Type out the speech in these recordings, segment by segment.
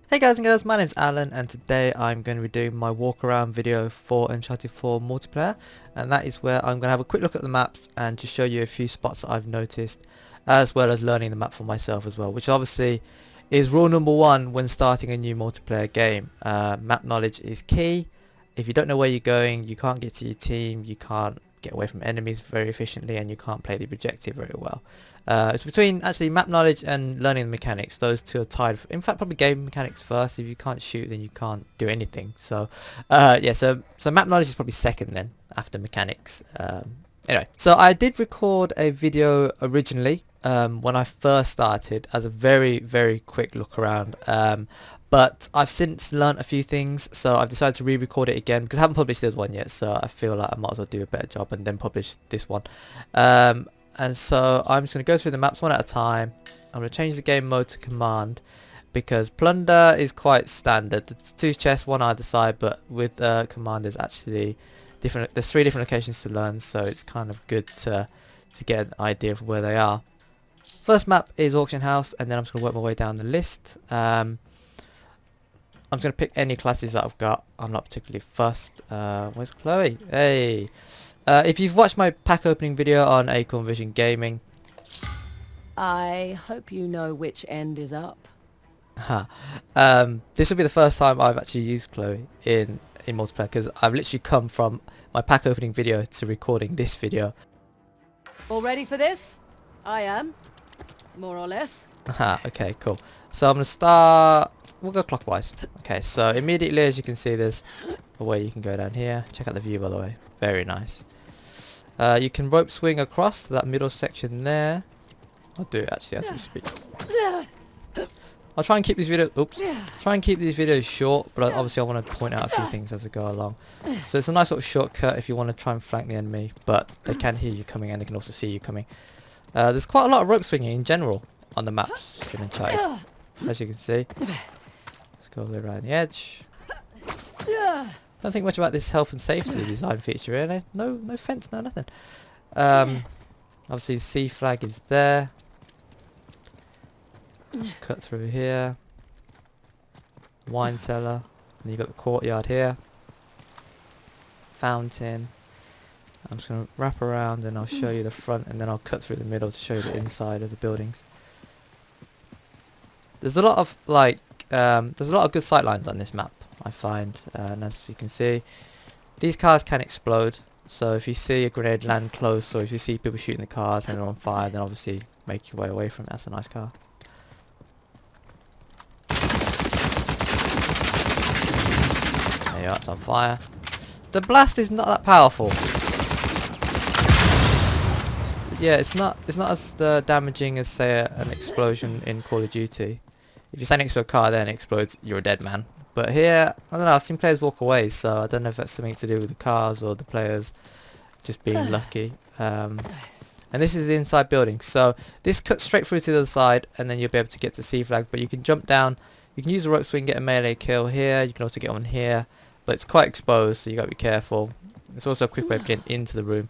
Hey guys and girls, my name's Alan and today I'm going to be doing my walk around video for Uncharted 4 multiplayer, and that is where I'm going to have a quick look at the maps and just show you a few spots that I've noticed, as well as learning the map for myself as well, which obviously is rule number one when starting a new multiplayer game. Map knowledge is key. If you don't know where you're going, you can't get to your team, you can't get away from enemies very efficiently, and you can't play the objective very well. It's between actually map knowledge and learning the mechanics. Those two are tied. In fact, probably game mechanics first. If you can't shoot, then you can't do anything. So, yeah. So map knowledge is probably second then after mechanics. Anyway, so I did record a video originally when I first started as a very quick look around. But I've since learnt a few things, so I've decided to re-record it again because I haven't published this one yet. So I feel like I might as well do a better job and then publish this one. And so I'm just going to go through the maps one at a time. I'm going to change the game mode to command because plunder is quite standard. It's two chests, one either side, but with command there's actually different. There's three different locations to learn, so it's kind of good to get an idea of where they are. First map is Auction House, and then I'm just going to work my way down the list. I'm just going to pick any classes that I've got. I'm not particularly fussed. Where's Chloe? Hey! If you've watched my pack opening video on AcornVision Gaming... I hope you know which end is up. this will be the first time I've actually used Chloe in multiplayer, because I've literally come from my pack opening video to recording this video. All ready for this? I am. More or less. Okay, cool. So I'm going to start... We'll go clockwise. Okay, so immediately, as you can see, there's a way you can go down here. Check out the view, by the way. Very nice. You can rope swing across to that middle section there. I'll do it actually as we speak. I'll try and keep these videos... Oops. Try and keep these videos short, but obviously I want to point out a few things as I go along. So it's a nice little shortcut if you want to try and flank the enemy, but they can hear you coming and they can also see you coming. There's quite a lot of rope swinging in general on the maps in Uncharted, as you can see. Let's go all the way around the edge. Don't think much about this health and safety design feature really. No fence, no nothing. Obviously the C flag is there. Cut through here. Wine cellar. And you've got the courtyard here. Fountain. I'm just going to wrap around and I'll show you the front, and then I'll cut through the middle to show you the inside of the buildings. There's a lot of there's a lot of good sightlines on this map, I find, and as you can see, these cars can explode. So if you see a grenade land close, or if you see people shooting the cars and they're on fire, then obviously make your way away from it. That's a nice car. There you are, it's on fire. The blast is not that powerful. Yeah, it's not as damaging as, say, an explosion in Call of Duty. If you stand next to a car then it explodes, you're a dead man. But here, I don't know, I've seen players walk away, so I don't know if that's something to do with the cars or the players just being lucky. And this is the inside building, so this cuts straight through to the other side, and then you'll be able to get to C flag. But you can jump down, you can use a rope swing, get a melee kill here, you can also get one here, but it's quite exposed, so you got to be careful. It's also a quick way of getting into the room,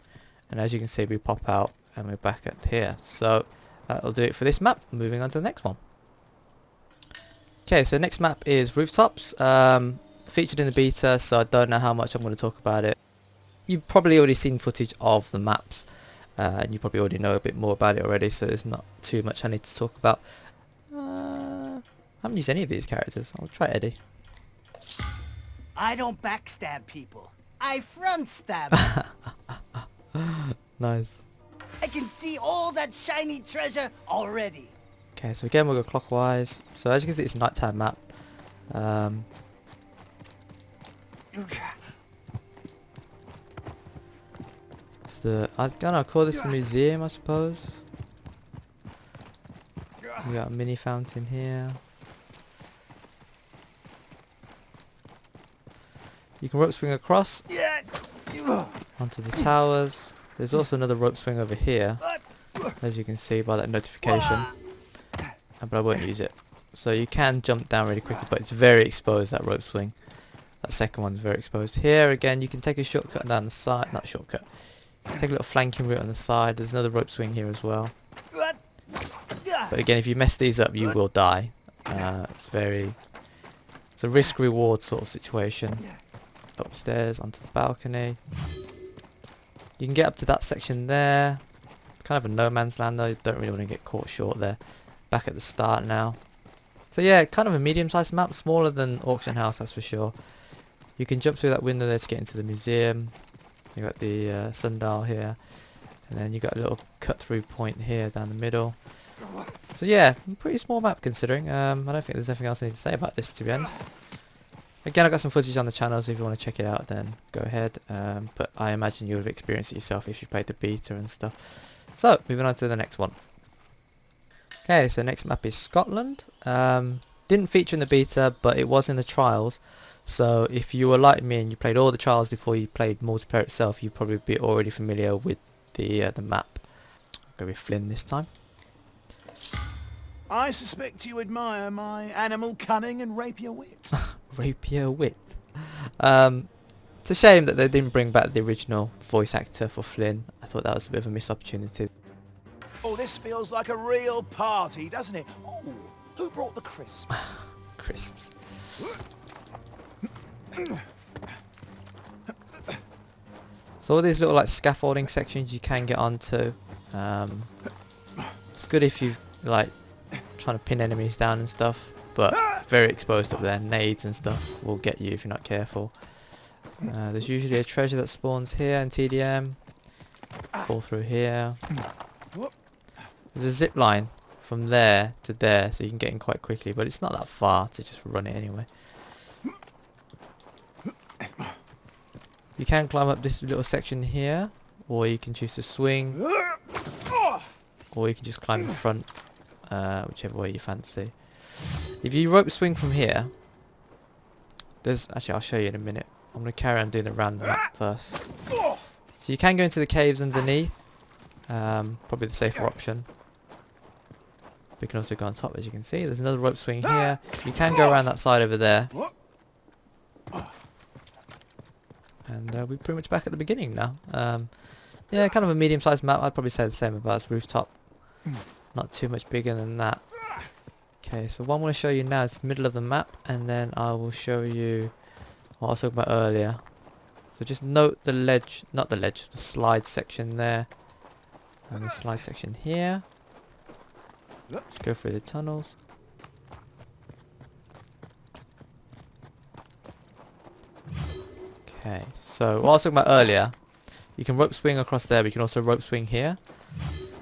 and as you can see, we pop out and we're back at here. So that'll do it for this map. Moving on to the next one. Okay, so next map is Rooftops. Featured in the beta, so I don't know how much I'm going to talk about it. You've probably already seen footage of the maps, and you probably already know a bit more about it already, so there's not too much I need to talk about. I haven't used any of these characters. I'll try Eddie. I don't backstab people. I front stab. Nice. I can see all that shiny treasure already. Okay, so again we'll go clockwise. So as you can see, it's a nighttime map. It's the, I don't know, call this a museum, I suppose. We got a mini fountain here. You can rope swing across onto the towers. There's also another rope swing over here, as you can see by that notification. But I won't use it. So you can jump down really quickly, but it's very exposed, that rope swing. That second one's very exposed. Here again, you can take a shortcut down the side. Not shortcut. Take a little flanking route on the side. There's another rope swing here as well. But again, if you mess these up, you will die. It's very It's a risk-reward sort of situation. Upstairs onto the balcony. You can get up to that section there. Kind of a no man's land though. You don't really want to get caught short there. Back at the start now. So yeah, kind of a medium-sized map, smaller than Auction House, that's for sure. You can jump through that window there to get into the museum. You got the sundial here, and then you got a little cut-through point here down the middle. So yeah, pretty small map considering. I don't think there's anything else I need to say about this, to be honest. Again, I've got some footage on the channel, so if you want to check it out, then go ahead. But I imagine you would have experienced it yourself if you played the beta and stuff. So, moving on to the next one. Okay, so next map is Scotland. Didn't feature in the beta, but it was in the trials. So if you were like me and you played all the trials before you played multiplayer itself, you'd probably be already familiar with the map. I'll go with Flynn this time. I suspect you admire my animal cunning and rapier wit. Rapier wit. It's a shame that they didn't bring back the original voice actor for Flynn. I thought that was a bit of a missed opportunity. Oh, this feels like a real party, doesn't it? Oh, who brought the crisps? Crisps. So all these little like scaffolding sections you can get onto. It's good if you've like trying to pin enemies down and stuff, but very exposed up there. Nades and stuff will get you if you're not careful. There's usually a treasure that spawns here in TDM. Fall through here. There's a zip line from there to there, so you can get in quite quickly, but it's not that far to just run it anyway. You can climb up this little section here, or you can choose to swing, or you can just climb in front, whichever way you fancy. If you rope swing from here, there's actually, I'll show you in a minute. I'm going to carry on doing the random map first. So you can go into the caves underneath, probably the safer option. We can also go on top, as you can see. There's another rope swing here. You can go around that side over there. And we're pretty much back at the beginning now. Yeah, kind of a medium-sized map. I'd probably say the same about Rooftop. Not too much bigger than that. Okay, so what I'm going to show you now is the middle of the map, and then I will show you what I was talking about earlier. So just note the ledge, not the ledge, the slide section there, and the slide section here. Let's go through the tunnels. Okay, so what I was talking about earlier, you can rope swing across there, but you can also rope swing here.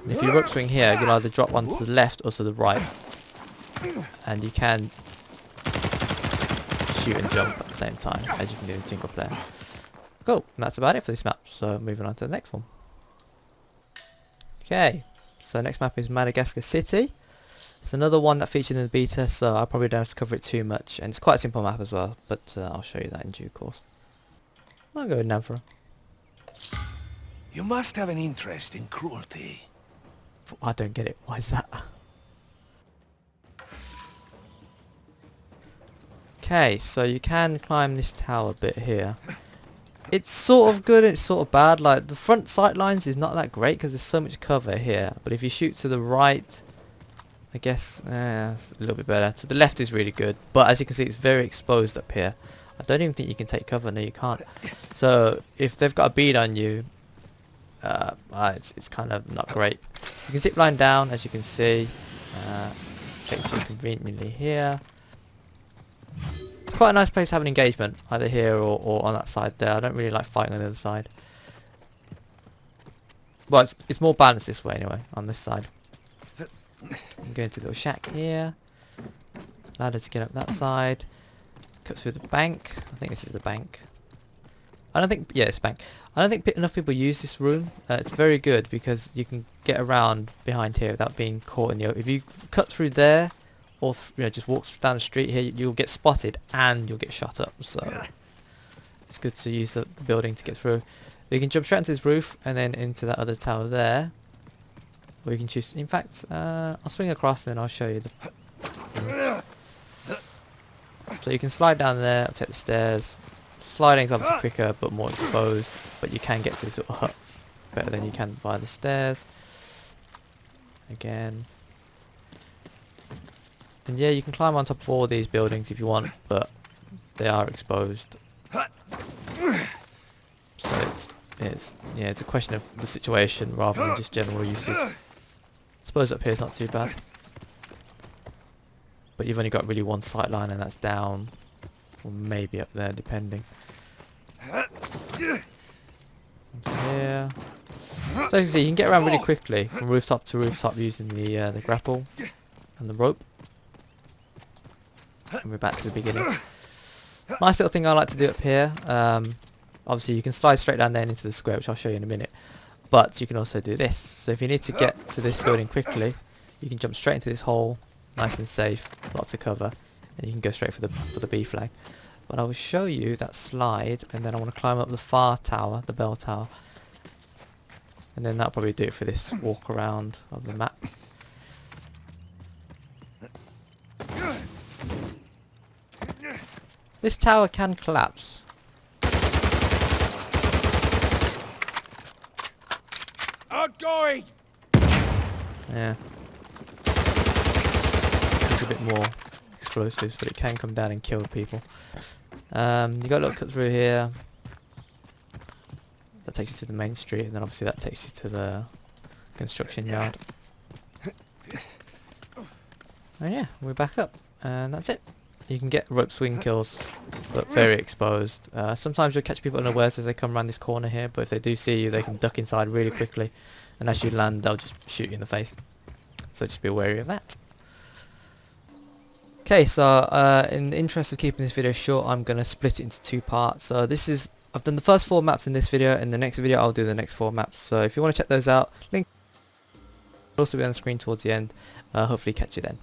And if you rope swing here, you can either drop one to the left or to the right. And you can shoot and jump at the same time, as you can do in single player. Cool, and that's about it for this map, so moving on to the next one. Okay, so next map is Madagascar City. It's another one that featured in the beta, so I probably don't have to cover it too much, and it's quite a simple map as well, but I'll show you that in due course. I'll go with Navra. You must have an interest in cruelty. I don't get it, why is that? Okay, so you can climb this tower bit here. It's sort of good, it's sort of bad. Like the front sight lines is not that great because there's so much cover here. But if you shoot to the right, I guess it's a little bit better. To the left is really good, but as you can see, it's very exposed up here. I don't even think you can take cover. No, you can't. So if they've got a bead on you, it's kind of not great. You can zip line down, as you can see. Takes you conveniently here. It's quite a nice place to have an engagement, either here or on that side there. I don't really like fighting on the other side. Well, it's more balanced this way anyway, on this side. I'm going to the little shack here. Ladder to get up that side. Cut through the bank. I think this is the bank. I don't think, yeah, it's bank. I don't think enough people use this room. It's very good because you can get around behind here without being caught in the open. If you cut through there, or just walk down the street here, you'll get spotted and you'll get shot up. So it's good to use the building to get through. You can jump straight into this roof and then into that other tower there. Or you can choose. In fact, I'll swing across and then I'll show you the. So you can slide down there, take the stairs. Sliding's obviously quicker but more exposed, but you can get to this little hut better than you can via the stairs. Again. And yeah, you can climb on top of all these buildings if you want, but they are exposed. So it's a question of the situation rather than just general usage. I suppose up here is not too bad, but you've only got really one sight line, and that's down, or maybe up there, depending. Here. So as you can see, you can get around really quickly from rooftop to rooftop using the grapple and the rope. And we're back to the beginning. Nice little thing I like to do up here. Obviously you can slide straight down there into the square, which I'll show you in a minute. But you can also do this. So if you need to get to this building quickly, you can jump straight into this hole, nice and safe, lots of cover, and you can go straight for the B flag. But I will show you that slide, and then I want to climb up the far tower, the bell tower. And then that'll probably do it for this walk around of the map. This tower can collapse. Outgoing! Yeah. It's a bit more explosives, but it can come down and kill people. You got to look through here. That takes you to the main street, and then obviously that takes you to the construction yard. And yeah, we're back up, and that's it. You can get rope swing kills, but very exposed. Sometimes you'll catch people unawares as they come around this corner here, but if they do see you, they can duck inside really quickly, and as you land, they'll just shoot you in the face. So just be wary of that. Okay, so in the interest of keeping this video short, I'm going to split it into two parts. So I've done the first 4 maps in this video. In the next video, I'll do the next 4 maps. So if you want to check those out, link will also be on the screen towards the end. Hopefully catch you then.